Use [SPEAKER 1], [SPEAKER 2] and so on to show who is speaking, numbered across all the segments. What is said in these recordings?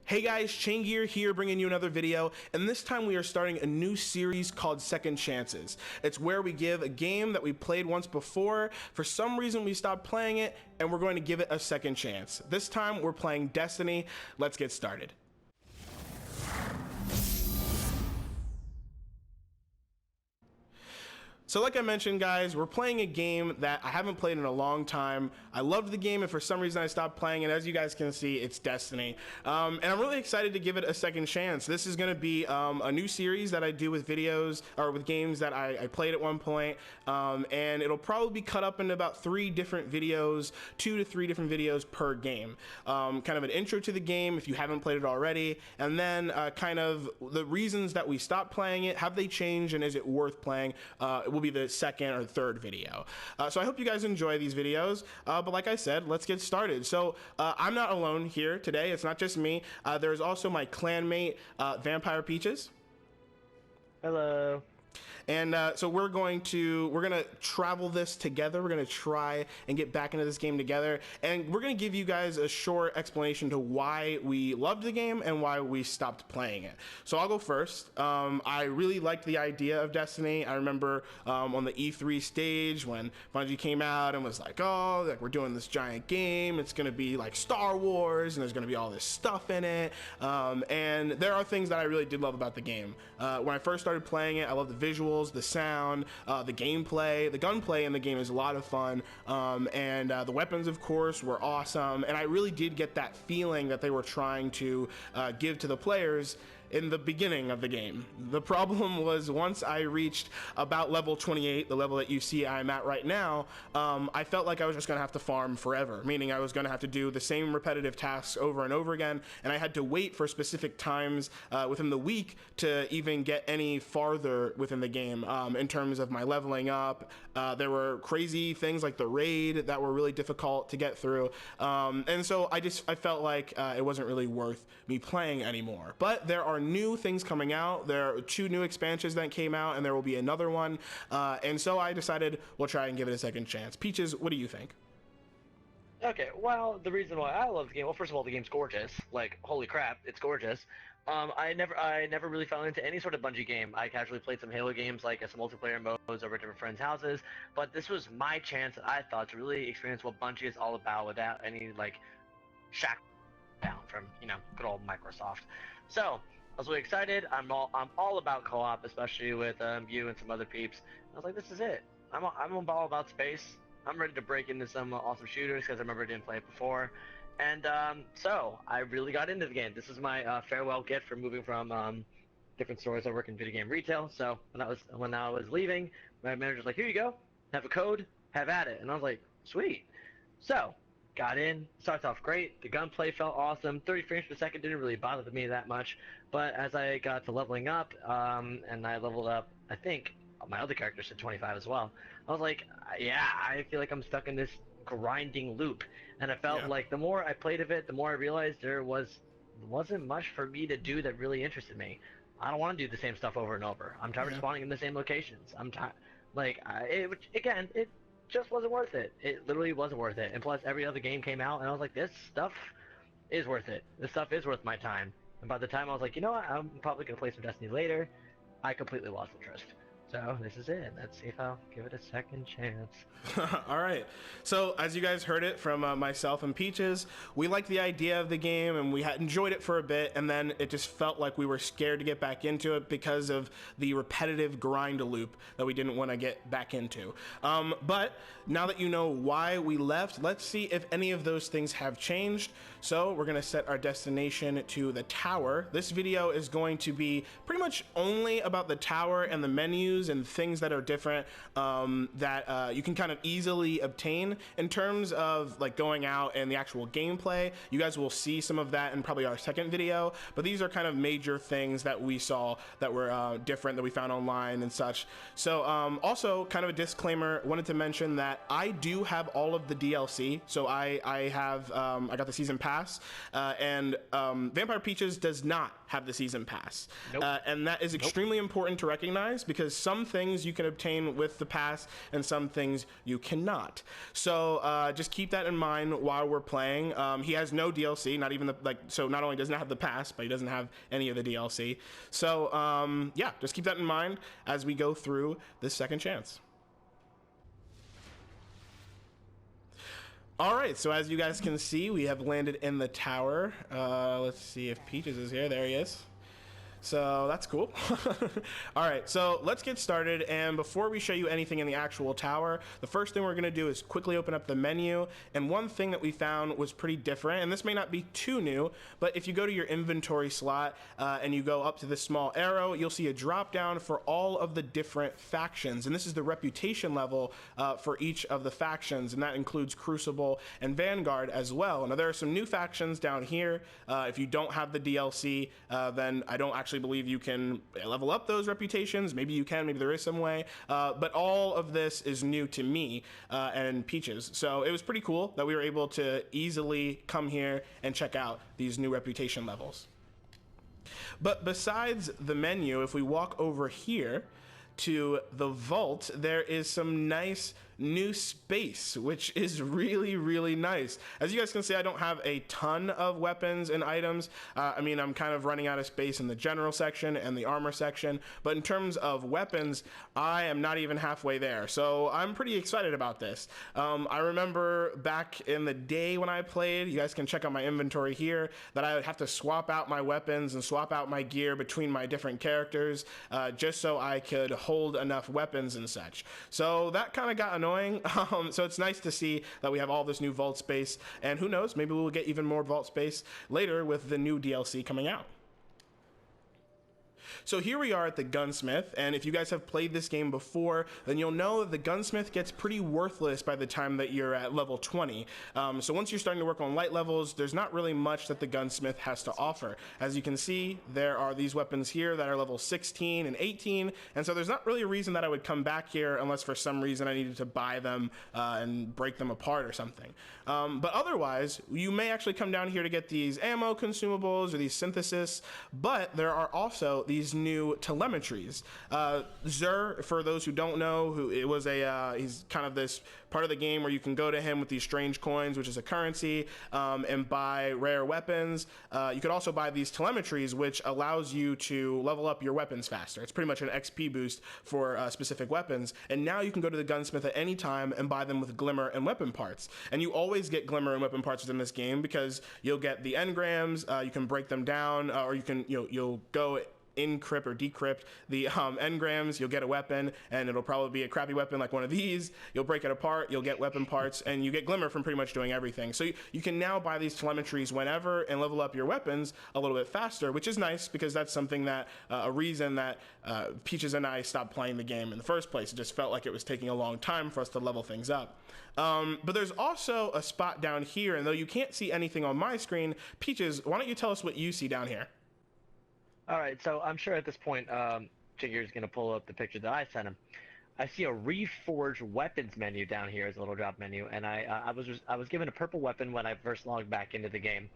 [SPEAKER 1] Hey guys, Gear here bringing you another video, and this time we are starting a new series called Second Chances. It's where we give a game that we played once before, for some reason we stopped playing it, and we're going to give it a second chance. This time we're playing Destiny. Let's get started. So like I mentioned, guys, we're playing a game that I haven't played in a long time. I loved the game, and for some reason I stopped playing it. As you guys can see, it's Destiny. And I'm really excited to give it a second chance. This is going to be a new series that I do with videos, or with games that I played at one point. And it'll probably be cut up into about 3 different videos, 2 to 3 different videos per game. Kind of an intro to the game if you haven't played it already, and then kind of the reasons that we stopped playing it, have they changed, and is it worth playing? It will be the second or third video. So I hope you guys enjoy these videos, but like I said, let's get started. So I'm not alone here today. It's not just me. There's also my clanmate, Vampire Peaches.
[SPEAKER 2] Hello.
[SPEAKER 1] And so we're gonna travel this together. We're gonna try and get back into this game together, and we're gonna give you guys a short explanation to why we loved the game and why we stopped playing it. So I'll go first. I really liked the idea of Destiny. I remember on the E3 stage when Bungie came out and was like, oh, like, we're doing this giant game. It's gonna be like Star Wars, and there's gonna be all this stuff in it. And there are things that I really did love about the game. When I first started playing it, I loved the visuals, the sound, the gameplay. The gunplay in the game is a lot of fun, and the weapons, of course, were awesome, and I really did get that feeling that they were trying to give to the players in the beginning of the game. The problem was, once I reached about level 28, the level that you see I'm at right now, I felt like I was just gonna have to farm forever, meaning I was gonna have to do the same repetitive tasks over and over again, and I had to wait for specific times within the week to even get any farther within the game in terms of my leveling up. There were crazy things like the raid that were really difficult to get through, and so I felt like it wasn't really worth me playing anymore. But there are new things coming out. There are 2 new expansions that came out, and there will be another one, and so I decided we'll try and give it a second chance. Peaches, what do you think?
[SPEAKER 2] Okay, well, the reason why I love the game, well, first of all, the game's gorgeous. Like, holy crap, it's gorgeous. I never really fell into any sort of Bungie game. I casually played some Halo games, like some multiplayer modes over at different friends' houses, but this was my chance, I thought, to really experience what Bungie is all about without any, like, shack down from, good old Microsoft. So I was really excited. I'm all about co-op, especially with you and some other peeps. I was like, this is it. I'm all about space. I'm ready to break into some awesome shooters because I remember I didn't play it before, and so I really got into the game. This is my farewell gift for moving from different stores. I work in video game retail, so when I was leaving, my manager's like, here you go, have a code, have at it, and I was like, sweet. So got in, starts off great. The gunplay felt awesome. 30 frames per second didn't really bother me that much, but as I got to leveling up, and I leveled up, I think my other characters to 25 as well, I was like, yeah, I feel like I'm stuck in this grinding loop, and I felt like the more I played of it, the more I realized there wasn't much for me to do that really interested me. I don't want to do the same stuff over and over. I'm tired of spawning in the same locations. I'm tired. Like, it just wasn't worth it. It literally wasn't worth it. And plus, every other game came out, and I was like, this stuff is worth it. This stuff is worth my time. And by the time I was like, you know what, I'm probably gonna play some Destiny later, I completely lost interest. So this is it. Let's see if I'll give it a second chance.
[SPEAKER 1] All right. So as you guys heard it from myself and Peaches, we liked the idea of the game, and we had enjoyed it for a bit, and then it just felt like we were scared to get back into it because of the repetitive grind loop that we didn't want to get back into. But now that you know why we left, let's see if any of those things have changed. So we're going to set our destination to the tower. This video is going to be pretty much only about the tower and the menus and things that are different, that you can kind of easily obtain in terms of like going out and the actual gameplay. You guys will see some of that in probably our second video, but these are kind of major things that we saw that were different, that we found online and such. So also kind of a disclaimer, wanted to mention that I do have all of the DLC. So I got the season pass, and Vampire Peaches does not have the season pass.
[SPEAKER 2] Nope.
[SPEAKER 1] And that is extremely important to recognize, because some things you can obtain with the pass and some things you cannot. So just keep that in mind while we're playing. He has no DLC, not even so not only doesn't have the pass, but he doesn't have any of the DLC. So yeah, just keep that in mind as we go through this second chance. All right, so as you guys can see, we have landed in the tower. Let's see if Peaches is here. There he is. So that's cool. All right, so let's get started. And before we show you anything in the actual tower, the first thing we're gonna do is quickly open up the menu. And one thing that we found was pretty different, and this may not be too new, but if you go to your inventory slot and you go up to this small arrow, you'll see a drop down for all of the different factions. And this is the reputation level for each of the factions, and that includes Crucible and Vanguard as well. Now there are some new factions down here. If you don't have the DLC, then I don't actually believe you can level up those reputations. Maybe you can, maybe there is some way, but all of this is new to me and Peaches. So it was pretty cool that we were able to easily come here and check out these new reputation levels. But besides the menu, if we walk over here to the vault, there is some nice new space, which is really, really nice. As you guys can see, I don't have a ton of weapons and items. I mean, I'm kind of running out of space in the general section and the armor section, but in terms of weapons, I am not even halfway there. So I'm pretty excited about this. I remember back in the day when I played, you guys can check out my inventory here, that I would have to swap out my weapons and swap out my gear between my different characters just so I could hold enough weapons and such. So that kind of got annoying. So it's nice to see that we have all this new vault space, and who knows, maybe we'll get even more vault space later with the new DLC coming out. So here we are at the gunsmith, and if you guys have played this game before, then you'll know that the gunsmith gets pretty worthless by the time that you're at level 20. So once you're starting to work on light levels, there's not really much that the gunsmith has to offer. As you can see, there are these weapons here that are level 16 and 18, and so there's not really a reason that I would come back here unless for some reason I needed to buy them and break them apart or something. But otherwise, you may actually come down here to get these ammo consumables or these synthesis, but there are also these new telemetries. Zur, for those who don't know, he's kind of this part of the game where you can go to him with these strange coins, which is a currency, and buy rare weapons. You could also buy these telemetries, which allows you to level up your weapons faster. It's pretty much an XP boost for specific weapons. And now you can go to the gunsmith at any time and buy them with glimmer and weapon parts. And you always get glimmer and weapon parts within this game because you'll get the engrams, you can break them down, or you can, you'll go encrypt or decrypt the engrams, you'll get a weapon, and it'll probably be a crappy weapon like one of these. You'll break it apart, you'll get weapon parts, and you get glimmer from pretty much doing everything. So you can now buy these telemetries whenever and level up your weapons a little bit faster, which is nice because that's something that, a reason that Peaches and I stopped playing the game in the first place. It just felt like it was taking a long time for us to level things up. But there's also a spot down here, and though you can't see anything on my screen, Peaches, why don't you tell us what you see down here?
[SPEAKER 2] All right, so I'm sure at this point, Jigger's going to pull up the picture that I sent him. I see a reforged weapons menu down here as a little drop menu, and I was given a purple weapon when I first logged back into the game,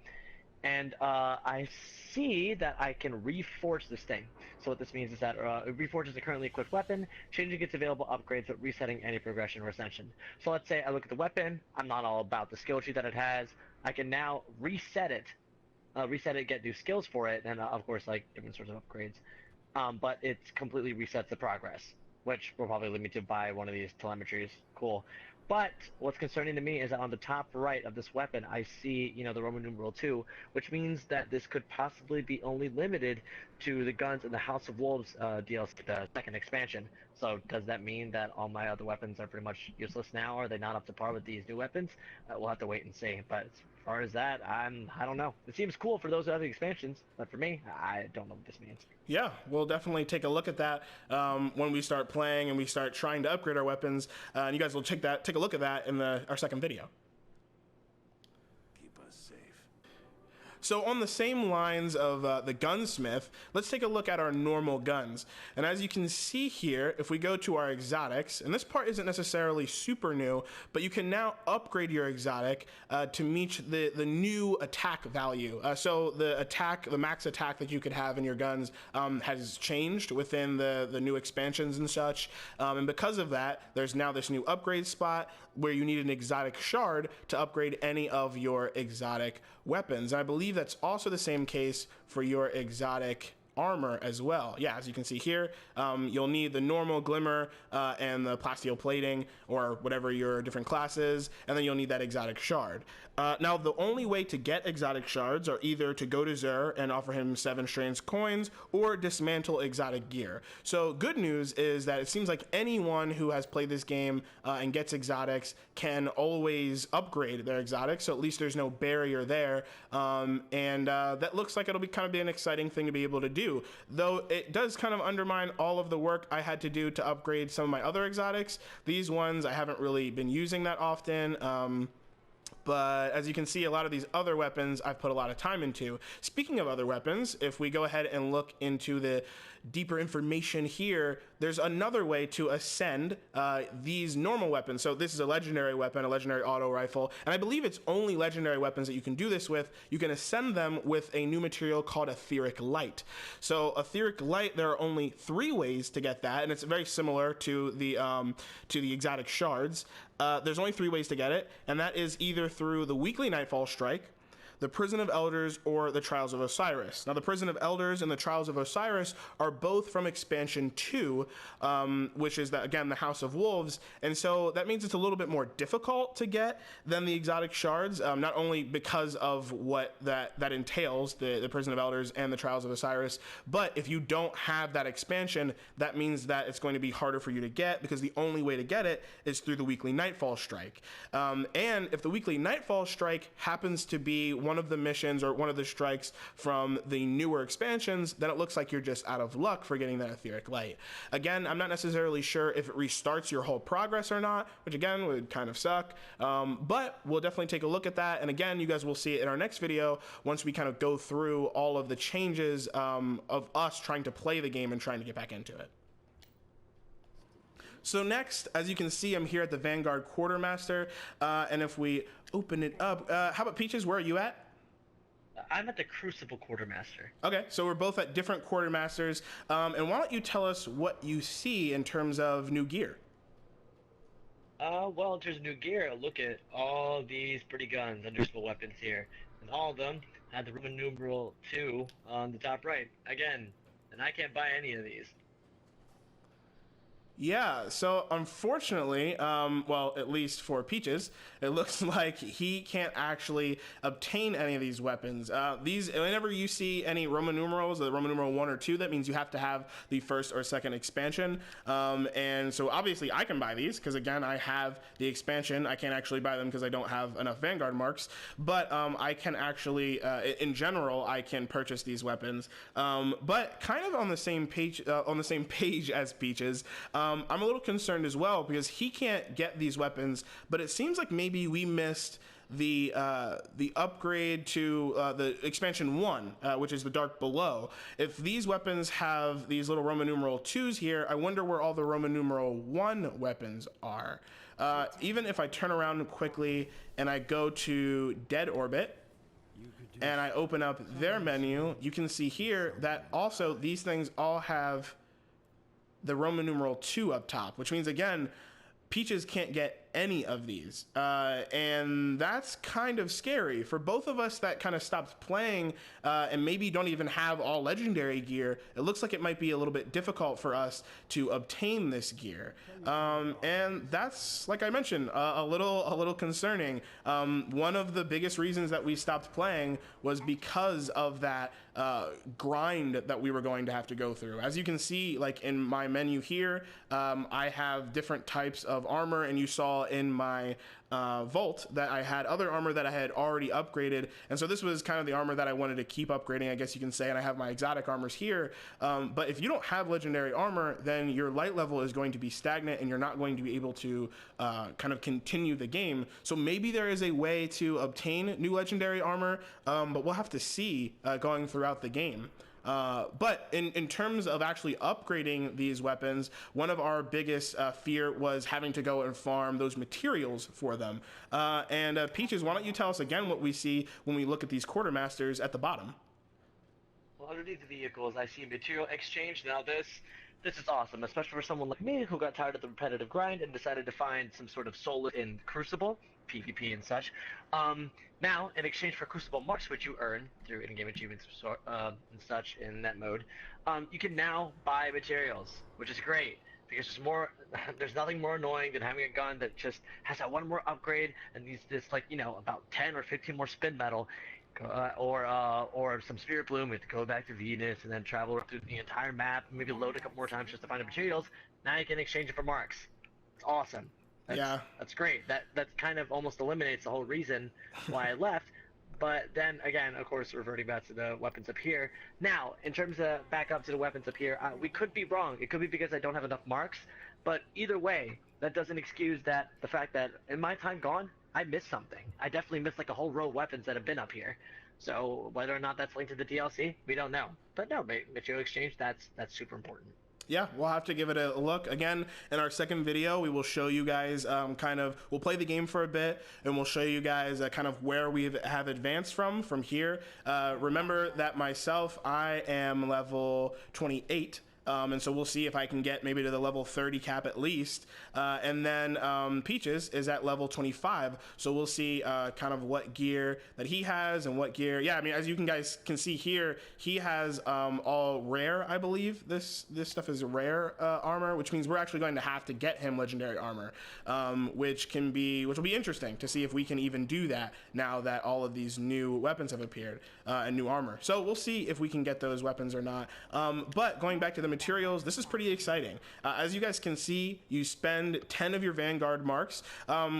[SPEAKER 2] and I see that I can reforge this thing. So what this means is that it reforges a currently equipped weapon, changing its available upgrades, but resetting any progression or ascension. So let's say I look at the weapon, I'm not all about the skill tree that it has. I can now reset it, get new skills for it, and of course like different sorts of upgrades. But it completely resets the progress, which will probably lead me to buy one of these telemetries. Cool. But what's concerning to me is that on the top right of this weapon, I see, the Roman numeral 2, which means that this could possibly be only limited to the guns in the House of Wolves DLC, the second expansion. So does that mean that all my other weapons are pretty much useless now? Are they not up to par with these new weapons? We'll have to wait and see. But as far as that, I don't know. It seems cool for those other expansions, but for me, I don't know what this means.
[SPEAKER 1] Yeah, we'll definitely take a look at that when we start playing and we start trying to upgrade our weapons. And you guys will take a look at that in our second video.
[SPEAKER 3] Keep us safe.
[SPEAKER 1] So on the same lines of the gunsmith, let's take a look at our normal guns. And as you can see here, if we go to our exotics, and this part isn't necessarily super new, but you can now upgrade your exotic to meet the new attack value. So the max attack that you could have in your guns has changed within the new expansions and such. And because of that, there's now this new upgrade spot where you need an exotic shard to upgrade any of your exotic weapons. And I believe that's also the same case for your exotic armor as well. Yeah, as you can see here, you'll need the normal glimmer and the plasteel plating, or whatever your different class is, and then you'll need that exotic shard. Now, the only way to get exotic shards are either to go to Xur and offer him 7 strange coins, or dismantle exotic gear. So good news is that it seems like anyone who has played this game and gets exotics can always upgrade their exotics, so at least there's no barrier there, and that looks like it'll be an exciting thing to be able to do, though it does kind of undermine all of the work I had to do to upgrade some of my other exotics. These ones I haven't really been using that often, but as you can see, a lot of these other weapons I've put a lot of time into. Speaking of other weapons, if we go ahead and look into the deeper information here, there's another way to ascend these normal weapons. So this is a legendary weapon, a legendary auto rifle, and I believe it's only legendary weapons that you can do this with. You can ascend them with a new material called etheric light. So etheric light, there are only 3 ways to get that, and it's very similar to the exotic shards. There's only 3 ways to get it, and that is either through the weekly Nightfall Strike, the Prison of Elders, or the Trials of Osiris. Now, the Prison of Elders and the Trials of Osiris are both from Expansion 2, which is, again, the House of Wolves, and so that means it's a little bit more difficult to get than the exotic shards, not only because of what that entails, the Prison of Elders and the Trials of Osiris, but if you don't have that expansion, that means that it's going to be harder for you to get, because the only way to get it is through the weekly Nightfall Strike. And if the weekly Nightfall Strike happens to be one of the missions or one of the strikes from the newer expansions, then it looks like you're just out of luck for getting that etheric light. Again, I'm not necessarily sure if it restarts your whole progress or not, which again would kind of suck, but we'll definitely take a look at that. And again, you guys will see it in our next video once we kind of go through all of the changes of us trying to play the game and trying to get back into it. So next, as you can see, I'm here at the Vanguard Quartermaster, and if we open it up, how about Peaches, where are you at?
[SPEAKER 2] I'm at the Crucible Quartermaster.
[SPEAKER 1] Okay, so we're both at different quartermasters, and why don't you tell us what you see in terms of new gear?
[SPEAKER 2] Well, in terms of new gear, look at all these pretty guns, understandable weapons here, and all of them have the Roman numeral 2 on the top right. Again, and I can't buy any of these.
[SPEAKER 1] Yeah, so unfortunately, well, at least for Peaches, it looks like he can't actually obtain any of these weapons. Whenever you see any Roman numerals, the Roman numeral 1 or 2, that means you have to have the first or second expansion. And so obviously I can buy these because, again, I have the expansion. I can't actually buy them because I don't have enough Vanguard marks, but I can actually, in general, I can purchase these weapons. But kind of on the same page, as Peaches, I'm a little concerned as well because he can't get these weapons, but it seems like maybe we missed the upgrade to the expansion 1, which is the Dark Below. If these weapons have these little Roman numeral 2s here, I wonder where all the Roman numeral 1 weapons are. Even if I turn around quickly and I go to Dead Orbit, and I open up their menu, you can see here that also these things all have the Roman numeral 2 up top, which means, again, Peaches can't get any of these, and that's kind of scary for both of us that kind of stopped playing and maybe don't even have all legendary gear. It looks like it might be a little bit difficult for us to obtain this gear, and that's, like I mentioned, a little concerning. One of the biggest reasons that we stopped playing was because of that grind that we were going to have to go through. As you can see, like in my menu here, I have different types of armor, and you saw saw in my vault that I had other armor that I had already upgraded, and so this was kind of the armor that I wanted to keep upgrading, I guess you can say, and I have my exotic armors here. But if you don't have legendary armor, then your light level is going to be stagnant and you're not going to be able to kind of continue the game. So maybe there is a way to obtain new legendary armor, but we'll have to see going throughout the game. But in terms of actually upgrading these weapons, one of our biggest fear was having to go and farm those materials for them. Peaches, why don't you tell us again what we see when we look at these quartermasters at the bottom?
[SPEAKER 2] Well, underneath the vehicles, I see material exchange. Now this is awesome, especially for someone like me who got tired of the repetitive grind and decided to find some sort of solace in Crucible, PvP and such. Now, in exchange for Crucible marks, which you earn through in-game achievements and such in that mode, you can now buy materials, which is great because there's nothing more annoying than having a gun that just has that one more upgrade and needs this, like, you know, about 10 or 15 more spin metal. Or some spirit bloom. We have to go back to Venus and then travel through the entire map, maybe load a couple more times just to find the materials. Now you can exchange it for marks. It's awesome. That's great. That kind of almost eliminates the whole reason why I left. But then again, of course, reverting back to the weapons up here. Now, in terms of back up to the weapons up here, we could be wrong. It could be because I don't have enough marks. But either way, that doesn't excuse the fact that in my time gone, I missed something. I definitely missed like a whole row of weapons that have been up here. So whether or not that's linked to the DLC, we don't know. But no, material exchange, that's super important.
[SPEAKER 1] Yeah, we'll have to give it a look. Again, in our second video, we will show you guys we'll play the game for a bit, and we'll show you guys kind of where we have advanced from here. Remember that myself, I am level 28. And so we'll see if I can get maybe to the level 30 cap at least. And then Peaches is at level 25. So we'll see kind of what gear that he has and what gear. Yeah, I mean, as you guys can see here, he has all rare, I believe. This stuff is rare armor, which means we're actually going to have to get him legendary armor, which will be interesting to see if we can even do that now that all of these new weapons have appeared and new armor. So we'll see if we can get those weapons or not. But going back to the materials, this is pretty exciting. As you guys can see, you spend 10 of your Vanguard marks,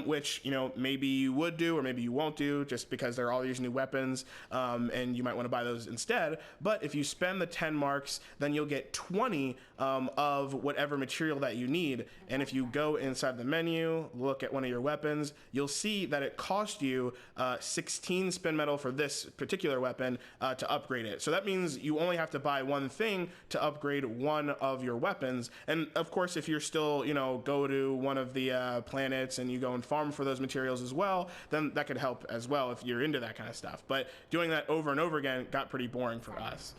[SPEAKER 1] which, you know, maybe you would do or maybe you won't do just because there are all these new weapons, and you might want to buy those instead. But if you spend the 10 marks, then you'll get 20 of whatever material that you need. And if you go inside the menu, look at one of your weapons, you'll see that it cost you 16 spin metal for this particular weapon to upgrade it. So that means you only have to buy one thing to upgrade one of your weapons. And of course, if you're still, you know, go to one of the planets and you go and farm for those materials as well, then that could help as well if you're into that kind of stuff. But doing that over and over again got pretty boring for us.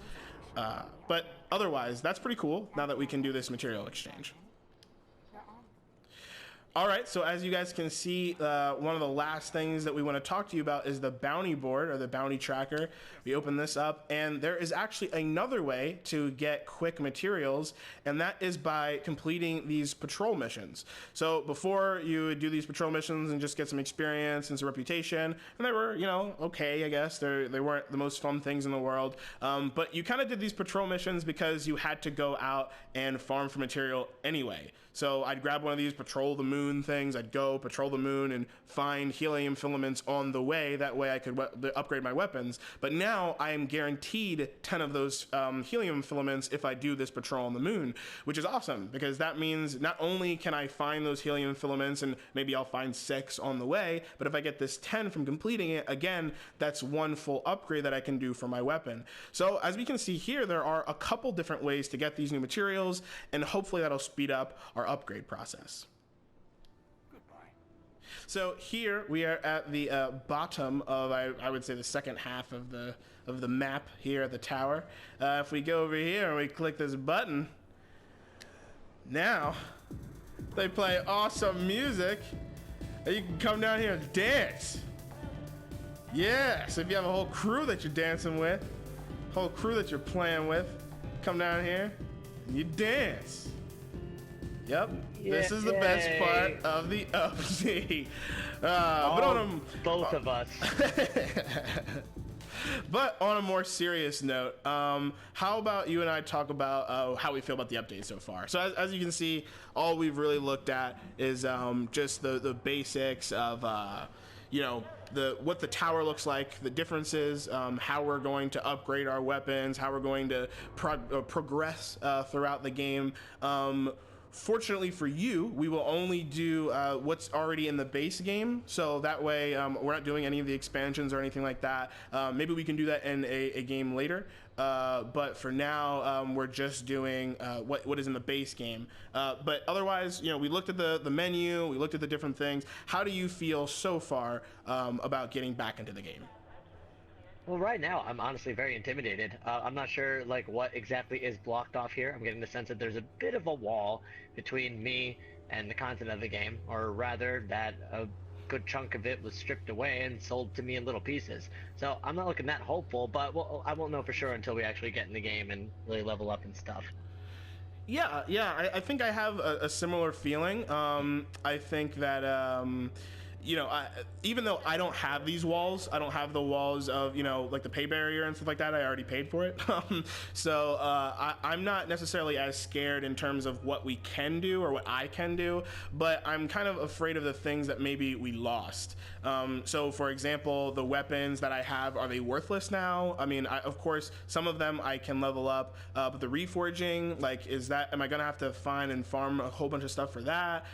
[SPEAKER 1] But otherwise, that's pretty cool now that we can do this material exchange. All right, so as you guys can see, one of the last things that we want to talk to you about is the bounty board or the bounty tracker. We open this up, and there is actually another way to get quick materials, and that is by completing these patrol missions. So before, you would do these patrol missions and just get some experience and some reputation, and they were, you know, okay, I guess. They weren't the most fun things in the world, but you kind of did these patrol missions because you had to go out and farm for material anyway. So I'd grab one of these patrol the moon things, I'd go patrol the moon and find helium filaments on the way. That way I could upgrade my weapons. But now I am guaranteed 10 of those helium filaments if I do this patrol on the moon, which is awesome because that means not only can I find those helium filaments and maybe I'll find 6 on the way, but if I get this 10 from completing it, again, that's one full upgrade that I can do for my weapon. So as we can see here, there are a couple different ways to get these new materials, and hopefully that'll speed up our upgrade process. So here we are at the bottom of, I would say, the second half of the map here at the tower. If we go over here and we click this button, now they play awesome music, and you can come down here and dance. Yeah, so if you have a whole crew that you're dancing with, whole crew that you're playing with, come down here and you dance. Yep, this is the best part of the OC.
[SPEAKER 2] Both of us.
[SPEAKER 1] But on a more serious note, how about you and I talk about how we feel about the update so far? So as you can see, all we've really looked at is just the basics of you know, what the tower looks like, the differences, how we're going to upgrade our weapons, how we're going to progress throughout the game. Fortunately for you, we will only do what's already in the base game, so that way we're not doing any of the expansions or anything like that. Maybe we can do that in a game later, but for now we're just doing what is in the base game. But otherwise, you know, we looked at the menu, we looked at the different things. How do you feel so far about getting back into the game?
[SPEAKER 2] Well, right now I'm honestly very intimidated. I'm not sure like what exactly is blocked off here. I'm getting the sense that there's a bit of a wall between me and the content of the game, or rather that a good chunk of it was stripped away and sold to me in little pieces. So I'm not looking that hopeful, but I won't know for sure until we actually get in the game and really level up and stuff.
[SPEAKER 1] Yeah, I think I have a similar feeling. I think that you know, even though I don't have these walls, I don't have the walls of, you know, like the pay barrier and stuff like that. I already paid for it. So I'm not necessarily as scared in terms of what we can do or what I can do, but I'm kind of afraid of the things that maybe we lost. So for example, the weapons that I have, are they worthless now? I mean, of course, some of them I can level up, but the reforging, like, am I gonna have to find and farm a whole bunch of stuff for that?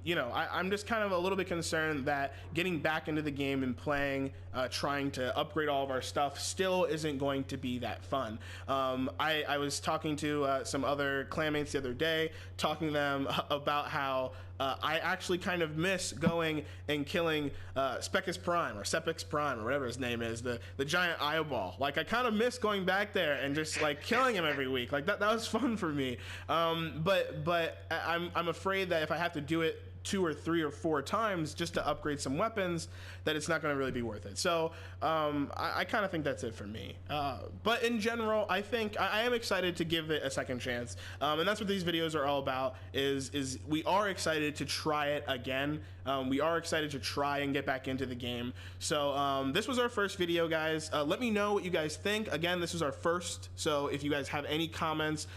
[SPEAKER 1] You know, I'm just kind of a little bit concerned that getting back into the game and playing, trying to upgrade all of our stuff still isn't going to be that fun. I was talking to some other clanmates the other day, talking to them about how I actually kind of miss going and killing Specus Prime or Sepix Prime or whatever his name is, the giant eyeball. Like, I kind of miss going back there and just like killing him every week. Like that was fun for me. But I'm afraid that if I have to do it 2 or 3 or 4 times just to upgrade some weapons, that it's not going to really be worth it. So I kind of think that's it for me. But in general, I think I am excited to give it a second chance, and that's what these videos are all about. Is we are excited to try it again. We are excited to try and get back into the game. So this was our first video, guys. Let me know what you guys think. Again, this is our first, so if you guys have any comments,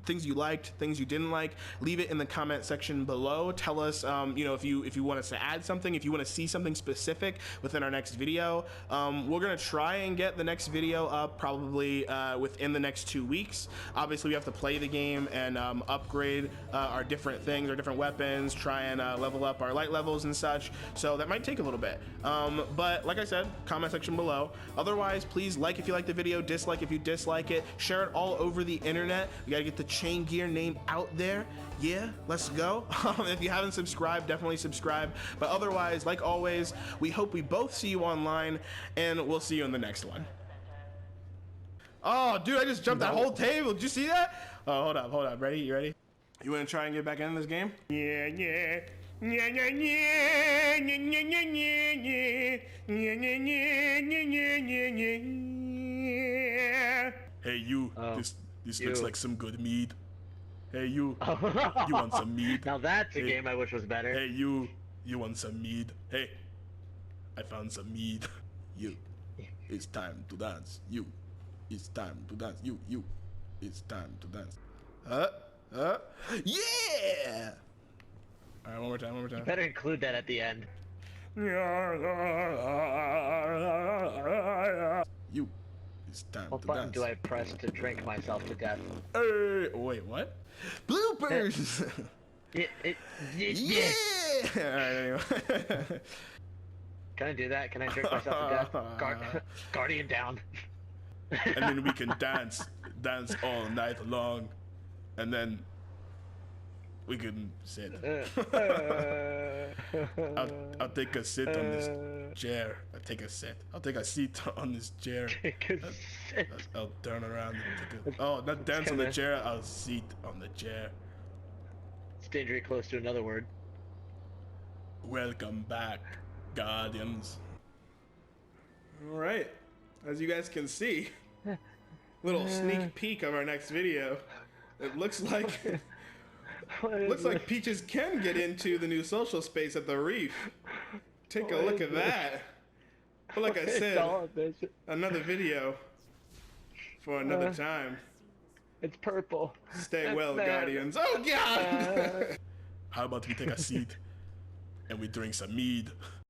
[SPEAKER 1] things you liked, things you didn't like, leave it in the comment section below. Tell us, you know, if you want us to add something, if you want to see something specific within our next video. We're gonna try and get the next video up probably within the next 2 weeks. Obviously, we have to play the game and upgrade our different things, our different weapons, try and level up our light levels and such, so that might take a little bit, but like I said, comment section below. Otherwise, please like if you like the video, dislike if you dislike it, share it all over the internet. We gotta get the Chain Gear name out there. Yeah, let's go. If you haven't subscribed, definitely subscribe. But otherwise, like always, we hope we both see you online, and we'll see you in the next one. Oh, dude, I just jumped that whole table. Did you see that? Oh, hold up. Ready? You ready? You want to try and get back in this game? Yeah. Yeah. Hey, you. This looks like some good mead. Hey, you want some mead?
[SPEAKER 2] Now that's a game I wish was better.
[SPEAKER 1] Hey, you want some mead? Hey, I found some mead. You, it's time to dance. You, it's time to dance. You, it's time to dance. Yeah! All right, one more time.
[SPEAKER 2] You better include that at the end.
[SPEAKER 1] You, it's time
[SPEAKER 2] what
[SPEAKER 1] to
[SPEAKER 2] button
[SPEAKER 1] dance.
[SPEAKER 2] do I press to drink myself to death?
[SPEAKER 1] Wait, what? Bloopers!
[SPEAKER 2] Yeah!
[SPEAKER 1] Alright, anyway.
[SPEAKER 2] Can I do that? Can I drink myself to death? Guardian down.
[SPEAKER 1] And then we can dance all night long, and then we can sit. I'll take a sit on this chair. I'll take a seat on this chair.
[SPEAKER 2] Take a sit.
[SPEAKER 1] I'll turn around and take a... not dance on the chair, I'll seat on the chair.
[SPEAKER 2] It's dangerously close to another word.
[SPEAKER 1] Welcome back, Guardians. Alright, as you guys can see, little sneak peek of our next video. It looks like... Looks like Peaches can get into the new social space at the Reef. Take a look at that. But like I said,
[SPEAKER 2] all of this.
[SPEAKER 1] another video for another time.
[SPEAKER 2] It's purple.
[SPEAKER 1] Stay well, Guardians. Oh, God! How about we take a seat and we drink some mead?